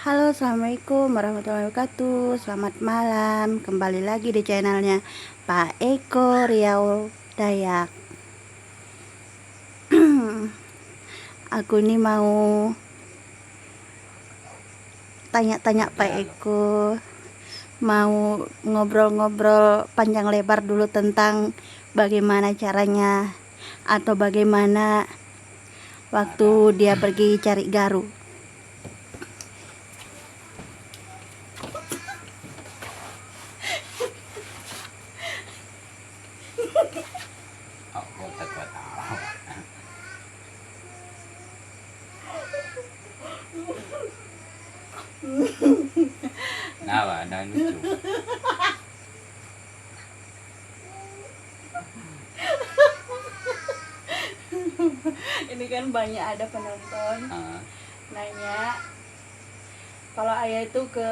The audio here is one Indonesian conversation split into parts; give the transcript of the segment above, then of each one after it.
Halo, assalamualaikum warahmatullahi wabarakatuh. Selamat malam, kembali lagi di channelnya Pak Eko Riau Dayak. Aku ini mau tanya-tanya Pak Eko, mau ngobrol-ngobrol panjang lebar dulu tentang bagaimana caranya atau bagaimana waktu dia pergi cari garu. Aku takut tahu. Kenapa? Ada lucu. Ini kan banyak ada penonton Ah, nanya kalau ayah itu ke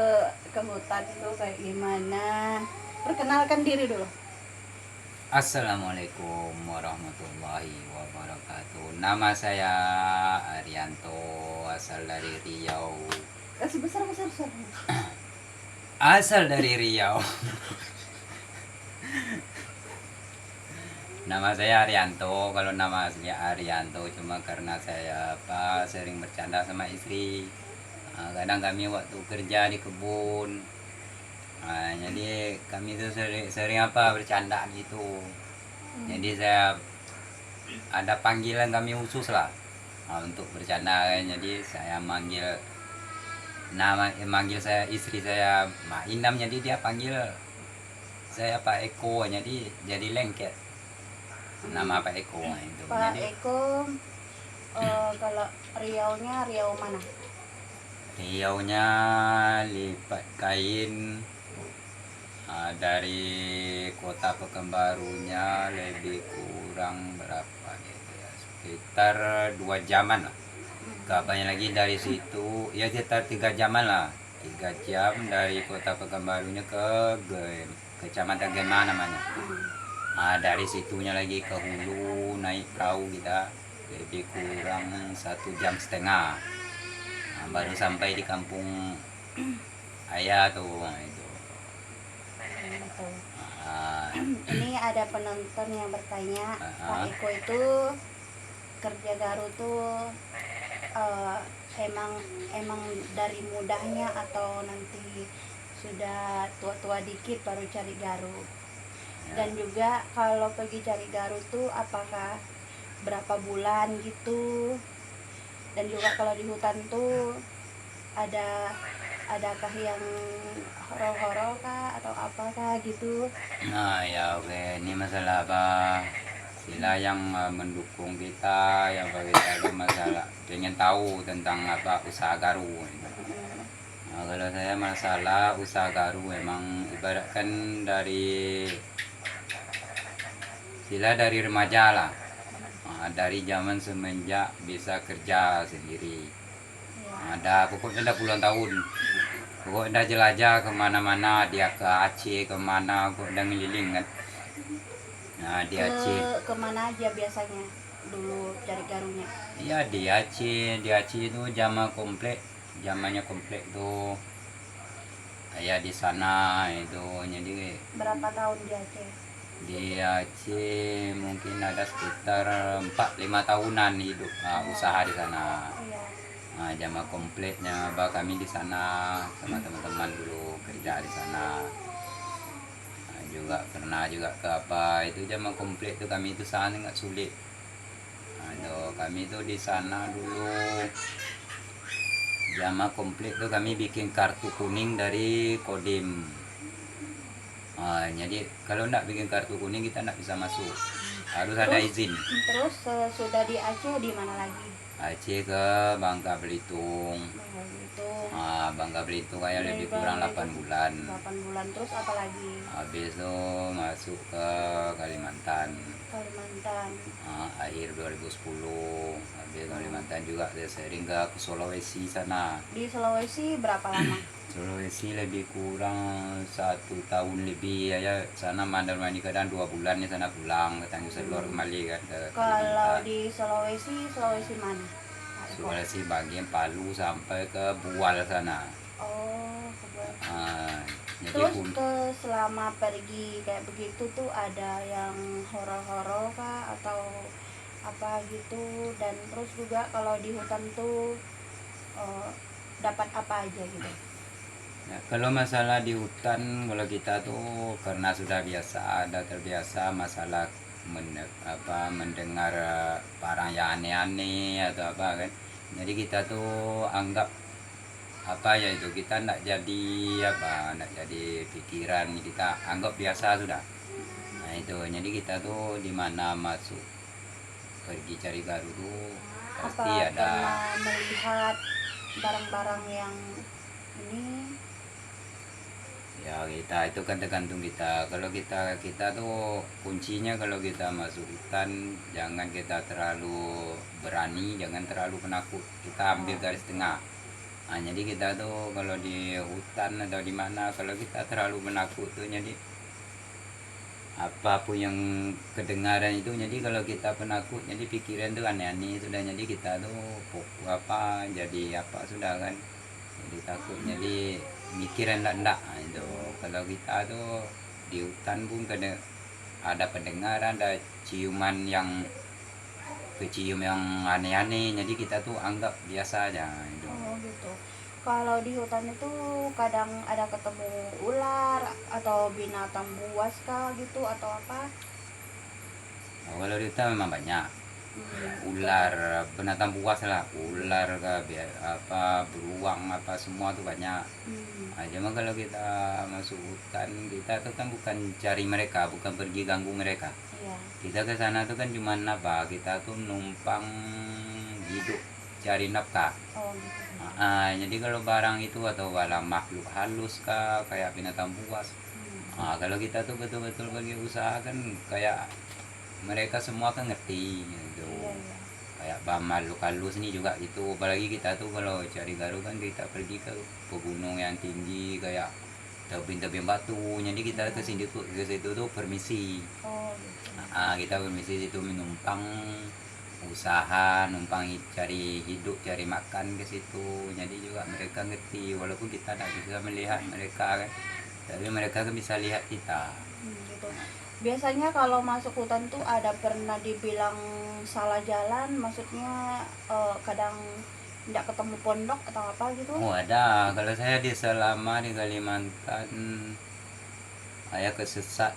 hutan itu kayak gimana. Perkenalkan diri dulu. Assalamualaikum warahmatullahi wabarakatuh. Nama saya Arianto, asal dari Riau. Kasih besar besar besar. Asal dari Riau. Nama saya Arianto. Kalau nama asli Arianto cuma karena saya sering bercanda sama istri. Kadang kami waktu kerja di kebun. Jadi kami tuh sering bercanda gitu. Jadi saya ada panggilan kami khusus lah untuk bercanda kan. Jadi saya manggil saya istri saya Mak Indam, jadi dia panggil saya Pak Eko, jadi lengket nama Pak Eko itu. Pak Jadi Eko, kalau Riau-nya Riau mana? Riaunya lipat kain. Dari kota Pekanbarunya lebih kurang berapa gitu ya, sekitar 2 jaman lah. Kabarnya lagi dari situ ya sekitar 3 jaman lah, 3 jam dari kota Pekanbarunya kecamatan Gema namanya. Dari situnya lagi ke hulu naik perahu kita lebih kurang 1,5 jam. Baru sampai di kampung ayah tuh itu. Gitu. Ah, Ini ada penonton yang bertanya, Pak Eko itu kerja garu tuh emang dari mudahnya atau nanti sudah tua-tua dikit baru cari garu? Dan juga kalau pergi cari garu tuh apakah berapa bulan gitu? Dan juga kalau di hutan tuh adakah yang horor-horor kah atau apakah gitu? Nah ya oke, ini masalah sila yang mendukung kita, yang bagi kita masalah pengen tahu tentang usaha garu. Kalau saya masalah usaha garu memang ibaratkan dari remaja lah. Dari zaman semenjak bisa kerja sendiri. Pokoknya udah puluhan tahun. Pokoknya udah jelajah kemana-mana, dia ke Aceh kemana, kok udah ngeliling kan. Di Aceh. Kemana aja biasanya dulu cari garunya? Iya, di Aceh itu zamannya komplek tuh. Ya di sana itu, jadi Berapa tahun di Aceh? di Aceh mungkin ada sekitar 4-5 tahunan hidup usaha di sana. Iya. Zaman kompleknya kami di sana sama teman-teman dulu kerja di sana. Juga pernah juga ke itu zaman komplek itu kami itu sana nggak sulit. Kami itu di sana dulu zaman komplek tuh kami bikin kartu kuning dari Kodim. Jadi kalau nggak bikin kartu kuning kita nggak bisa masuk, harus ada izin. Terus sudah di Aceh di mana lagi? Aceh ke Bangka Belitung. Bangka Belitung kayak lebih kurang 8 bulan. 8 bulan terus apa lagi? Habis itu masuk ke Kalimantan. Kalimantan. Akhir 2010 habis Kalimantan juga saya sering ke Sulawesi sana. Di Sulawesi berapa lama? Sulawesi lebih kurang 1 tahun lebih ya, sana mandar mandi kadang 2 bulan ya, sana pulang ke Tanjung Selor kembali kan ke Kalau Kalimantan. di Sulawesi mana? sirkulasi bagian Palu sampai ke Bual sana. Oh, kebetulan. Ah, jadi Terus selama pergi kayak begitu tuh ada yang horor-horor kah atau apa gitu, dan terus juga kalau di hutan tuh eh, dapat apa aja gitu. ya, kalau masalah di hutan, kalau kita tuh karena sudah biasa, ada terbiasa masalah mendengar barang yang aneh-aneh atau apa kan. Jadi kita tuh anggap apa ya itu, kita ndak jadi apa, ndak jadi pikiran, kita anggap biasa sudah. Nah itu, jadi kita tuh di mana masuk pergi cari garu tuh Apa pasti ada. pernah melihat barang-barang yang ini? Ya kita itu kan tergantung kita. Kalau kita tuh kuncinya, kalau kita masuk hutan jangan kita terlalu berani, jangan terlalu penakut. Kita ambil garis tengah. Nah, jadi kita tuh kalau di hutan atau di mana, kalau kita terlalu penakut tuh jadi apapun yang kedengaran itu, jadi kalau kita penakut jadi pikiran tuh aneh-aneh sudah, jadi kita tuh jadi apa sudah kan, jadi takut, jadi mikiran enggak. Nah, itu kalau kita tuh di hutan pun ada pendengaran, ada ciuman yang kecium yang aneh-aneh, jadi kita tuh anggap biasa aja itu. Oh gitu. Kalau di hutan itu kadang ada ketemu ular atau binatang buas kah gitu atau apa? Nah, kalau di hutan memang banyak ular, binatang buas lah, ular apa beruang apa semua tuh banyak. Hmm. Nah, cuma kalau kita masuk hutan, kita tuh kan bukan cari mereka, bukan pergi ganggu mereka. Iya. Kita ke sana tuh kan cuma apa, kita tuh numpang hidup, cari nafkah. Oh gitu. Jadi kalau barang itu atau barang makhluk halus kah kayak binatang buas, kalau kita tuh betul-betul pergi usaha kan, kayak mereka semua kan ngerti gitu. Iya, iya. Kayak makhluk halus ini juga gitu, apalagi kita tuh kalau cari garu kan kita pergi ke pegunung yang tinggi kayak tebing-tebing batu, jadi kita ke situ tuh permisi. Oh gitu. Kita permisi itu menumpang usaha, numpang cari hidup, cari makan ke situ, jadi juga mereka ngerti walaupun kita tidak bisa melihat mereka kan, tapi mereka kan bisa lihat kita. Gitu. Biasanya kalau masuk hutan tuh ada pernah dibilang salah jalan, maksudnya kadang tidak ketemu pondok atau apa gitu? Oh ada, kalau saya selama di Kalimantan, saya kesesat,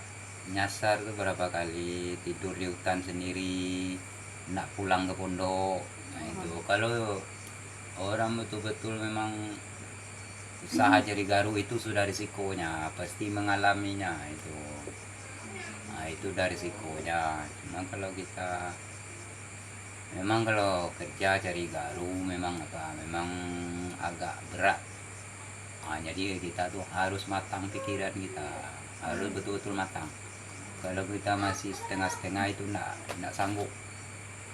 nyasar tuh berapa kali, tidur di hutan sendiri, nggak pulang ke pondok. Nah itu kalau orang betul-betul memang usaha cari garu itu sudah risikonya, pasti mengalaminya itu. Nah itu dari risikonya. Cuma kalau kita memang kalau kerja cari garu memang agak berat. Jadi kita tuh harus matang pikiran kita, harus betul-betul matang. Kalau kita masih setengah-setengah itu enggak sanggup.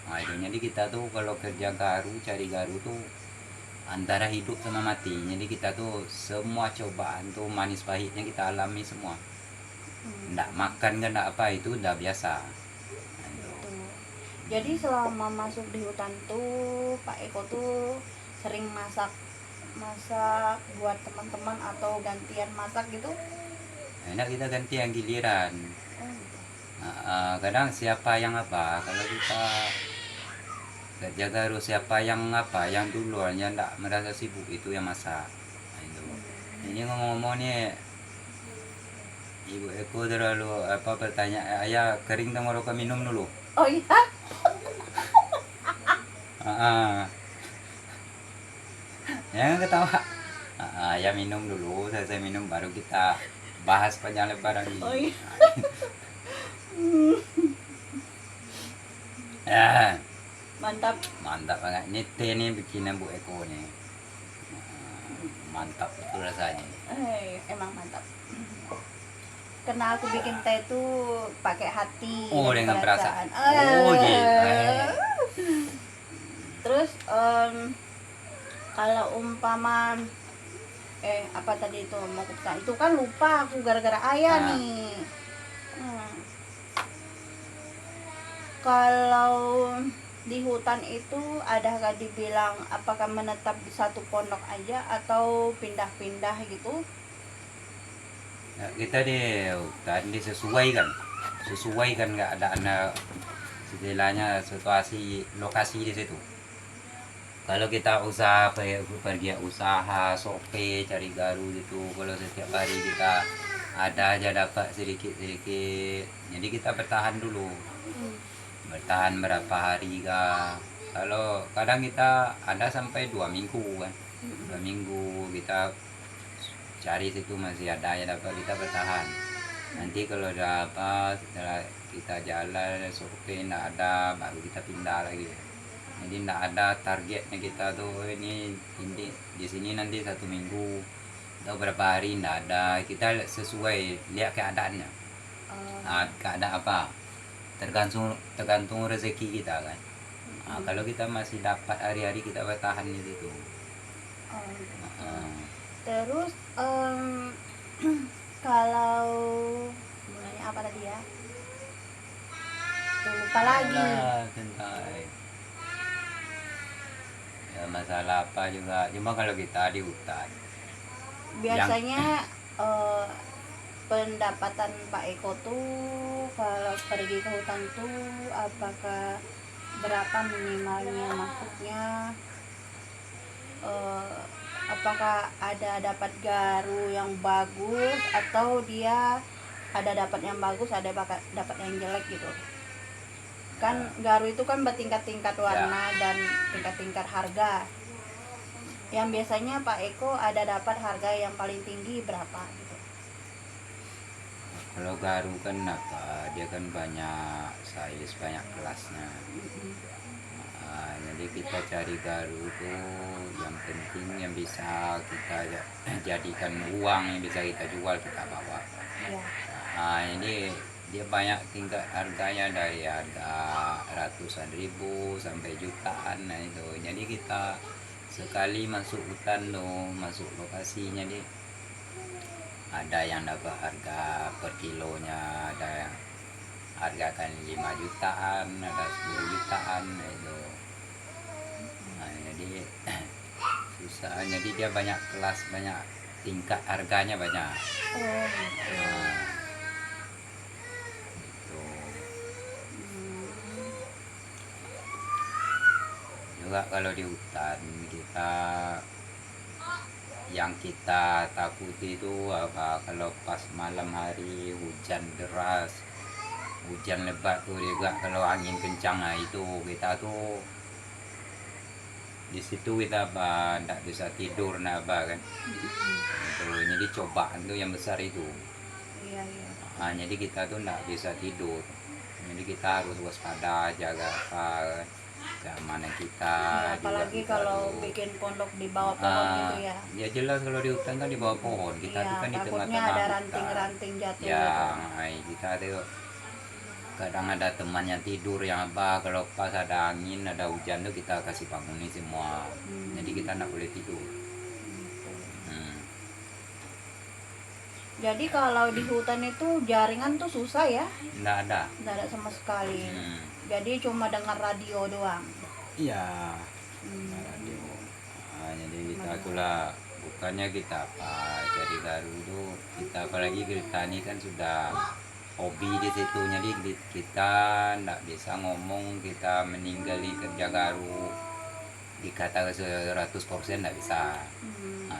Itu jadi kita tuh kalau kerja garu, cari garu tuh antara hidup sama mati. Jadi kita tuh semua cobaan tuh manis pahitnya kita alami semua. Enggak makan kan enggak apa, itu udah biasa. Gitu. Jadi selama masuk di hutan tuh Pak Eko tuh sering masak buat teman-teman atau gantian masak gitu? Enak kita ganti yang giliran. Kadang siapa yang apa, kalau kita kerja garu siapa yang apa, yang duluan yang enggak merasa sibuk itu yang masak. Itu. Ini ngomong-ngomong nih, Ibu Eko terlalu bertanya, ayah kering tenggorokan minum dulu. Oh iya? Jangan ketawa. Ya minum dulu, saya minum baru kita bahas panjang lebar lagi. Oh iya. Ya, Mantap banget. Ini teh nih bikinan Bu Eko nih. Mantap betul rasanya. emang mantap. Karena aku bikin teh tuh pakai hati. Oh, dan dengan perasaan. perasaan. Oh, gitu. Terus kalau umpama apa tadi itu mau kita itu kan lupa aku gara-gara ayah nih. Kalau di hutan itu adakah dibilang apakah menetap di satu pondok aja atau pindah-pindah gitu? Nah, kita di hutan sesuaikan keadaan istilahnya situasi lokasi di situ. Kalau kita usaha pergi usaha sope cari garu gitu, kalau setiap hari kita ada aja dapat sedikit-sedikit, jadi kita bertahan dulu, bertahan berapa hari kah. Kalau kadang kita ada sampai 2 minggu kan, 2 minggu kita cari situ masih ada ya dapat, kita bertahan. Nanti kalau udah apa, setelah kita jalan sope nggak ada, baru kita pindah lagi. Jadi nggak ada targetnya kita tuh, ini di sini nanti 1 minggu atau berapa hari, nggak ada. Kita sesuai lihat keadaannya. Keadaan apa, tergantung rezeki kita kan. Kalau kita masih dapat hari-hari, kita bertahan di situ. Terus kalau mulanya apa tadi ya? Tuh, lupa lagi. Santai. Ya, masalah apa juga, cuma kalau kita di hutan Biasanya pendapatan Pak Eko tuh kalau pergi ke hutan tuh apakah berapa minimalnya masuknya? Apakah ada dapat garu yang bagus atau dia ada dapat yang bagus, ada dapat yang jelek gitu? Kan garu itu kan bertingkat-tingkat warna dan tingkat-tingkat harga. Yang biasanya Pak Eko ada dapat harga yang paling tinggi berapa gitu? kalau garu kan apa, dia kan banyak size, banyak kelasnya. Jadi kita cari garu tuh yang penting yang bisa kita jadikan uang, yang bisa kita jual, kita bawa. Iya. Ini dia banyak tingkat harganya, dari harga ratusan ribu sampai jutaan. Nah itu, jadi kita sekali masuk hutan tuh, masuk lokasinya, dia ada yang dapat harga per kilonya, ada yang harga kan 5 jutaan, ada 10 jutaan. Nah itu, jadi susah, jadi dia banyak kelas, banyak tingkat harganya, banyak. Gitu. Itu juga kalau di hutan kita, yang kita takuti itu apa, kalau pas malam hari hujan deras, hujan lebat tuh juga, kalau angin kencang, nah itu kita tuh di situ kita apa tidak bisa tidur kan. Itu jadi cobaan tuh yang besar itu. Iya. Jadi kita tuh tidak bisa tidur, jadi kita harus waspada, jaga apa keamanan kita. Apalagi juga kalau bikin pondok di bawah pohon gitu ya. Ya jelas, kalau di hutan kan di bawah pohon, kita tuh kan di Takutnya tengah-tengah ada hutan. ranting-ranting jatuh Ya, gitu. kita tuh kadang ada temannya tidur yang apa, kalau pas ada angin, ada hujan tuh kita kasih bangunin semua. Jadi kita nggak boleh tidur. Jadi kalau di hutan itu jaringan tuh susah ya? Nggak ada. Nggak ada sama sekali. Jadi cuma dengar radio doang. Iya. Radio. Jadi kita itulah, bukannya kita apa jadi garu itu, kita apalagi kita ini kan sudah hobi di situ, jadi kita nggak bisa ngomong kita meninggal di kerja garu, dikata 100% nggak bisa.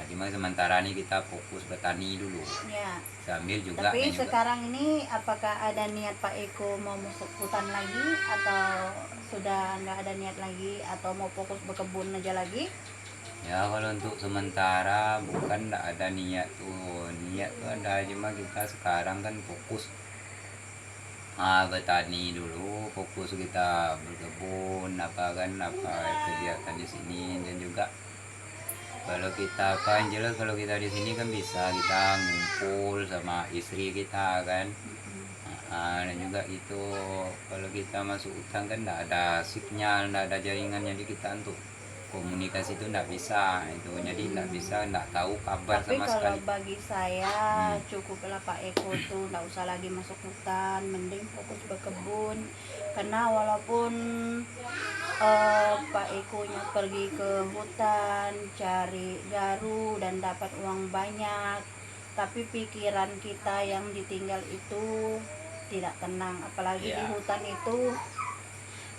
Cuma sementara ini kita fokus bertani dulu Ya. sambil juga. Tapi sekarang ini apakah ada niat Pak Eko mau masuk hutan lagi atau sudah nggak ada niat lagi, atau mau fokus berkebun aja lagi? Ya kalau untuk sementara bukan nggak ada niat tuh, niat tuh ada, cuma kita sekarang kan fokus bertani dulu, fokus kita berkebun apa kegiatan di sini. Dan juga kalau kita apa yang jelas, kalau kita di sini kan bisa kita ngumpul sama istri kita kan. Dan juga itu, kalau kita masuk hutan kan nggak ada sinyal, nggak ada jaringan, jadi kita untuk komunikasi itu nggak bisa itu, jadi nggak bisa, nggak tahu kabar Tapi sama kalau sekali. bagi saya cukuplah Pak Eko tuh nggak usah lagi masuk hutan, mending fokus berkebun. Karena walaupun Pak Eko-nya pergi ke hutan cari garu dan dapat uang banyak, tapi pikiran kita yang ditinggal itu tidak tenang, apalagi di Ya. hutan itu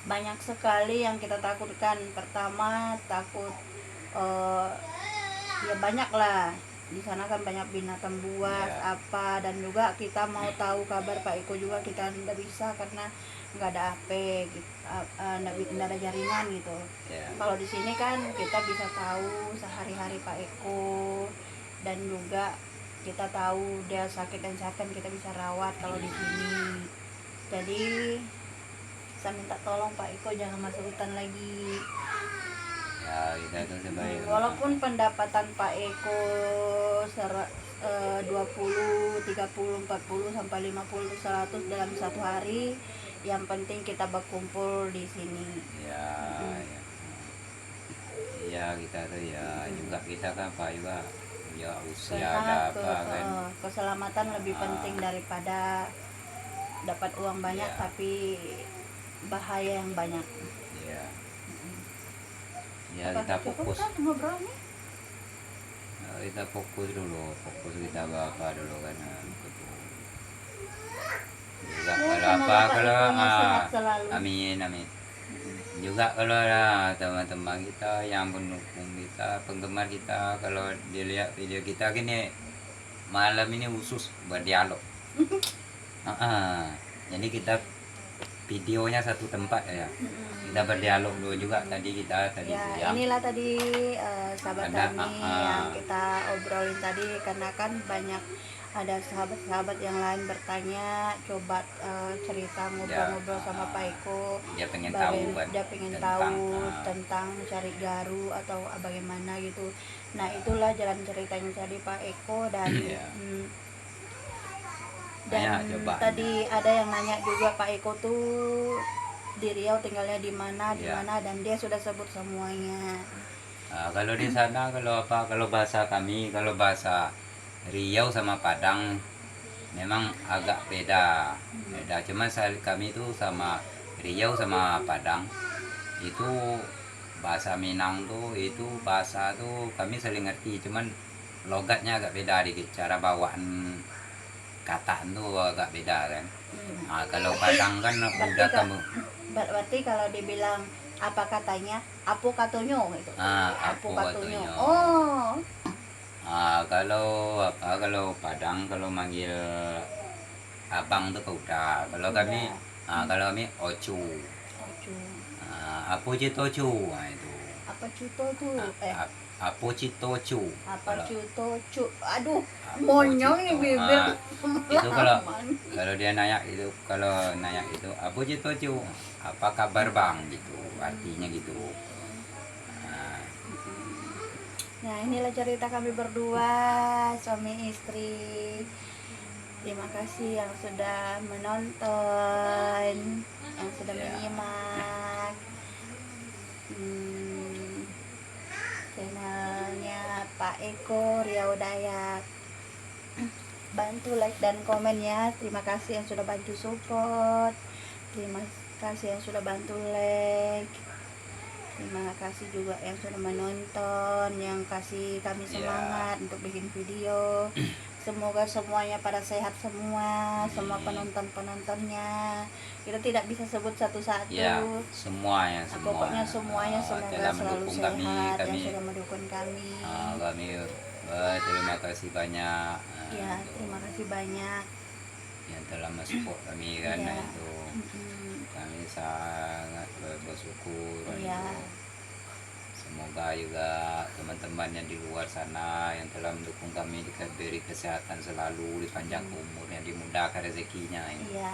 banyak sekali yang kita takutkan. Pertama takut, eh, ya banyak lah, di sana kan banyak binatang buas Ya. apa, dan juga kita mau tahu kabar Pak Eko juga kita tidak bisa karena nggak ada HP gitu, nggak ada jaringan gitu. Ya. Kalau di sini kan kita bisa tahu sehari-hari Pak Eko, dan juga kita tahu dia sakit dan sehat kan kita bisa rawat kalau di sini. Jadi saya minta tolong Pak Eko jangan masuk hutan lagi. Ya, kita itu sebagai Walaupun pendapatan Pak Eko 20, 30, 40 sampai 50, 100 dalam satu hari, yang penting kita berkumpul di sini. ya, ya. Ya, kita tuh ya juga kita kan Pak juga ya usia ada Sehat, apa kan. keselamatan lebih penting daripada dapat uang banyak Ya. tapi bahaya yang banyak. Ya. Ya, Apakah kita cukup fokus. kan ngobrolnya? Kita fokus dulu, kita apa dulu kan. Juga Ya, kalau semoga apa Pak kalau Eko-nya sehat selalu. amin amin. Juga kalau ada teman-teman kita yang pendukung kita, penggemar kita, kalau dilihat video kita gini malam ini khusus berdialog. Jadi kita videonya satu tempat ya. Kita berdialog dulu juga tadi Ya, siang. inilah tadi sahabat Ada, kami yang kita obrolin tadi, karena kan banyak ada sahabat-sahabat yang lain bertanya, coba cerita ngobrol-ngobrol sama Pak Eko. Dia pengen tahu kan Dia pengen tentang, tahu tentang cari garu atau bagaimana gitu. Nah, itulah jalan ceritanya tadi Pak Eko, dan Iya. dan Banyak cobaan. tadi ada yang nanya juga Pak Eko tuh di Riau tinggalnya di mana, Iya. dan dia sudah sebut semuanya. Kalau di sana kalau bahasa kami, kalau bahasa Riau sama Padang memang agak beda. Cuma kami itu sama Riau sama Padang itu bahasa Minang tuh, itu bahasa tuh kami saling ngerti, cuman logatnya agak beda dikit, cara bawaan kata tuh agak beda kan. Kalau Padang kan udah kamu Berarti kalau dibilang apa katanya, apu katunyo gitu. Apu katunyo. Oh. Kalau Padang kalau manggil abang tuh udah. Kalau kami ocu. Ocu. Apu citocu itu. Apa cuto tuh? Apu citocu. Apa cuto cu? Aduh, Apu monyong nih cito. bibir. Itu kalau dia nanya itu apu citocu. Apa kabar bang gitu, artinya gitu. Nah, inilah cerita kami berdua, suami istri. Terima kasih yang sudah menonton, yang sudah menyimak channelnya Pak Eko Riau Dayak. Bantu like dan komen ya. Terima kasih yang sudah bantu support. Terima kasih yang sudah bantu like. Terima kasih juga yang sudah menonton, yang kasih kami semangat untuk bikin video. Semoga semuanya pada sehat semua penonton-penontonnya. Kita tidak bisa sebut satu-satu. Ya, semuanya. Pokoknya semuanya semoga selalu sehat kami, yang sudah mendukung kami. Kami terima kasih banyak. Ya, terima kasih banyak yang telah mensupport kami kan itu. Kami sangat bersyukur. Iya. Semoga juga teman-teman yang di luar sana yang telah mendukung kami diberi kesehatan selalu, dipanjang umurnya, dimudahkan rezekinya. Iya.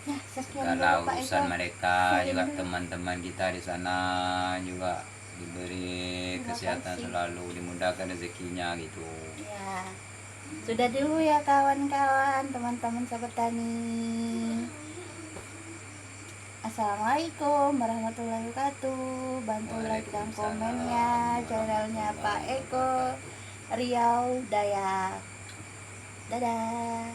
Ya, segala urusan mereka juga teman-teman kita di sana juga diberi kesehatan selalu, dimudahkan rezekinya gitu. Ya. Sudah dulu ya kawan-kawan, teman-teman sahabat tani. Assalamualaikum warahmatullahi wabarakatuh. Bantu like dan komennya channelnya Pak Eko Riau Dayak. Dadah.